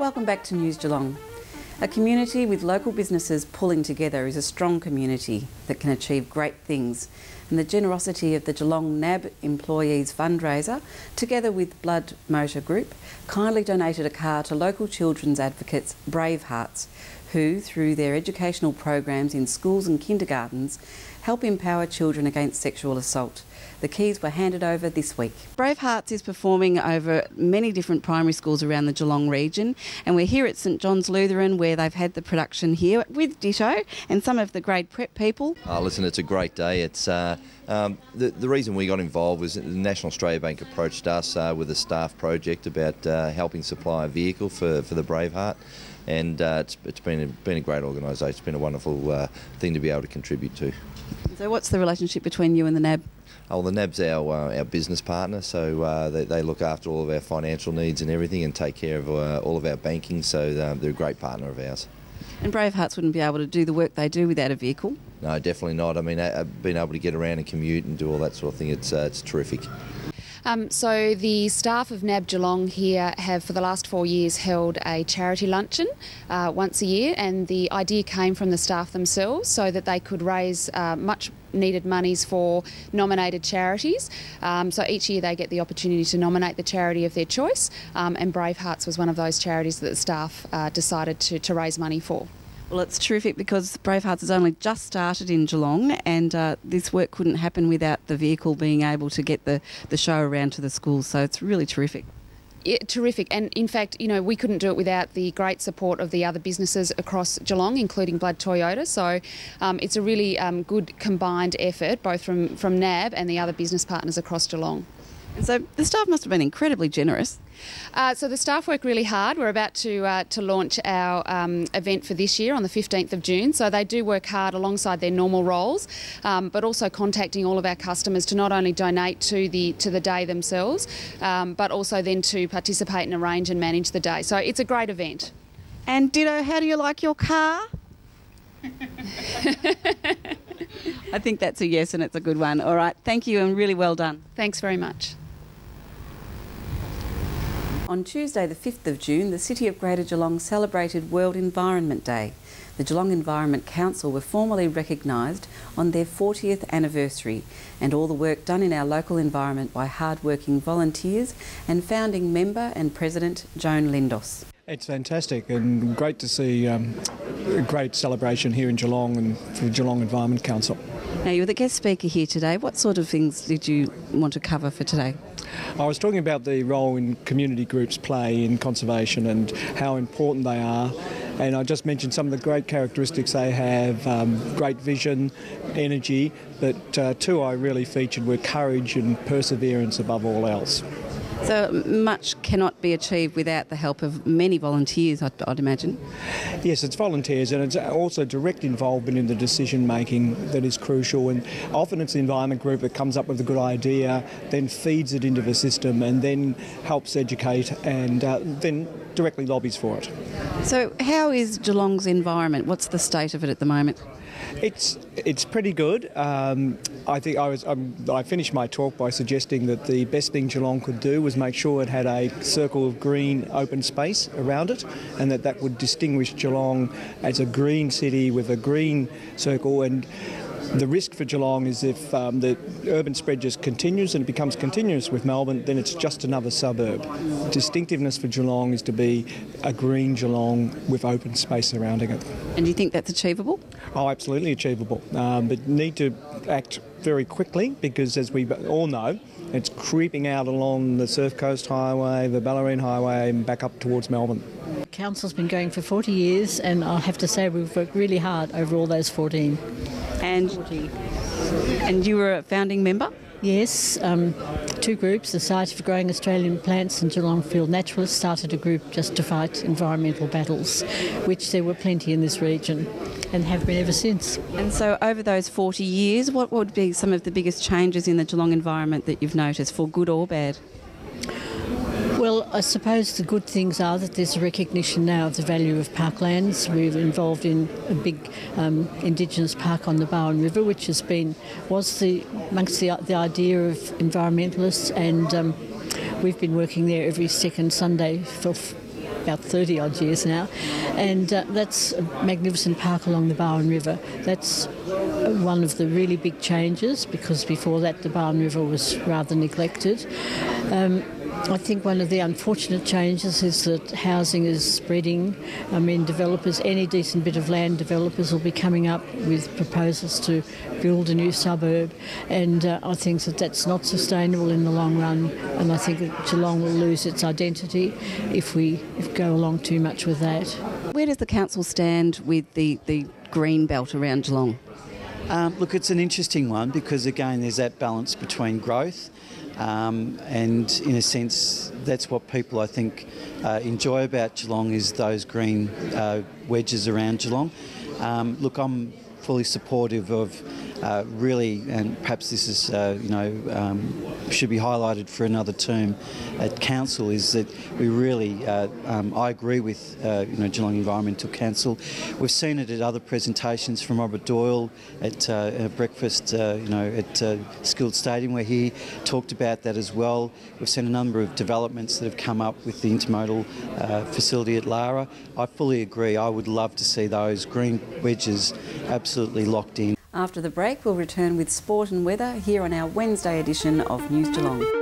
Welcome back to News Geelong. A community with local businesses pulling together is a strong community that can achieve great things. And the generosity of the Geelong NAB Employees Fundraiser, together with Blood Motor Group, kindly donated a car to local children's advocates Brave Hearts, who, through their educational programs in schools and kindergartens, help empower children against sexual assault. The keys were handed over this week. Brave Hearts is performing over many different primary schools around the Geelong region, and we're here at St John's Lutheran where they've had the production here with Ditto and some of the grade prep people. Listen, it's a great day. It's the reason we got involved was the National Australia Bank approached us with a staff project about helping supply a vehicle for the Brave Heart. And it's been a great organisation. It's been a wonderful thing to be able to contribute to. So what's the relationship between you and the NAB? Oh, the NAB's our business partner, so they look after all of our financial needs and everything and take care of all of our banking, so they're a great partner of ours. And Brave Hearts wouldn't be able to do the work they do without a vehicle? No, definitely not. I mean, being able to get around and commute and do all that sort of thing, it's terrific. So the staff of NAB Geelong here have for the last 4 years held a charity luncheon once a year, and the idea came from the staff themselves so that they could raise much needed monies for nominated charities. So each year they get the opportunity to nominate the charity of their choice, and Brave Hearts was one of those charities that the staff decided to raise money for. Well, it's terrific because Brave Hearts has only just started in Geelong, and this work couldn't happen without the vehicle being able to get the show around to the schools, so it's really terrific. Yeah, terrific, and in fact, you know, we couldn't do it without the great support of the other businesses across Geelong, including Blood Toyota. So it's a really good combined effort, both from NAB and the other business partners across Geelong. And so the staff must have been incredibly generous. So the staff work really hard. We're about to launch our event for this year on the 15th of June. So they do work hard alongside their normal roles, but also contacting all of our customers to not only donate to the day themselves, but also then to participate and arrange and manage the day. So it's a great event. And Ditto, how do you like your car? I think that's a yes, and it's a good one. All right, thank you and really well done. Thanks very much. On Tuesday the 5th of June, the City of Greater Geelong celebrated World Environment Day. The Geelong Environment Council were formally recognised on their 40th anniversary, and all the work done in our local environment by hard-working volunteers and founding member and president Joan Lindos. It's fantastic and great to see a great celebration here in Geelong and for the Geelong Environment Council. Now, you're the guest speaker here today. What sort of things did you want to cover for today? I was talking about the role in community groups play in conservation and how important they are, and I just mentioned some of the great characteristics they have, great vision, energy, but two I really featured were courage and perseverance above all else. So much cannot be achieved without the help of many volunteers, I'd imagine. Yes, it's volunteers, and it's also direct involvement in the decision making that is crucial, and often it's the environment group that comes up with a good idea, then feeds it into the system and then helps educate and then directly lobbies for it. So how is Geelong's environment? What's the state of it at the moment? It's pretty good. I think I finished my talk by suggesting that the best thing Geelong could do was make sure it had a circle of green open space around it, and that would distinguish Geelong as a green city with a green circle. And the risk for Geelong is if the urban spread just continues and it becomes continuous with Melbourne, then it's just another suburb. Distinctiveness for Geelong is to be a green Geelong with open space surrounding it. And do you think that's achievable? Oh, absolutely achievable, but need to act very quickly because, as we all know, it's creeping out along the Surf Coast Highway, the Ballerine Highway and back up towards Melbourne. Council's been going for 40 years and I have to say we've worked really hard over all those 14. And you were a founding member? Yes, two groups, the Society for Growing Australian Plants and Geelong Field Naturalists started a group just to fight environmental battles, which there were plenty in this region and have been ever since. And so over those 40 years, what would be some of the biggest changes in the Geelong environment that you've noticed, for good or bad? Well, I suppose the good things are that there's a recognition now of the value of parklands. We're involved in a big Indigenous park on the Barwon River, which was amongst the idea of environmentalists, and we've been working there every second Sunday for about 30 odd years now, and that's a magnificent park along the Barwon River. That's one of the really big changes, because before that the Barwon River was rather neglected. I think one of the unfortunate changes is that housing is spreading. I mean, developers, any decent bit of land, developers will be coming up with proposals to build a new suburb, and I think that that's not sustainable in the long run, and I think that Geelong will lose its identity if we go along too much with that. Where does the council stand with the green belt around Geelong? Look, it's an interesting one because, again, there's that balance between growth and, in a sense, that's what people, I think, enjoy about Geelong, is those green wedges around Geelong. Look, I'm fully supportive of really, and perhaps this is, should be highlighted for another term at council, is that we really, I agree with, Geelong Environmental Council. We've seen it at other presentations from Robert Doyle at a breakfast, at Skilled Stadium, where he talked about that as well. We've seen a number of developments that have come up with the intermodal facility at Lara. I fully agree. I would love to see those green wedges absolutely locked in. After the break, we'll return with sport and weather here on our Wednesday edition of News Geelong.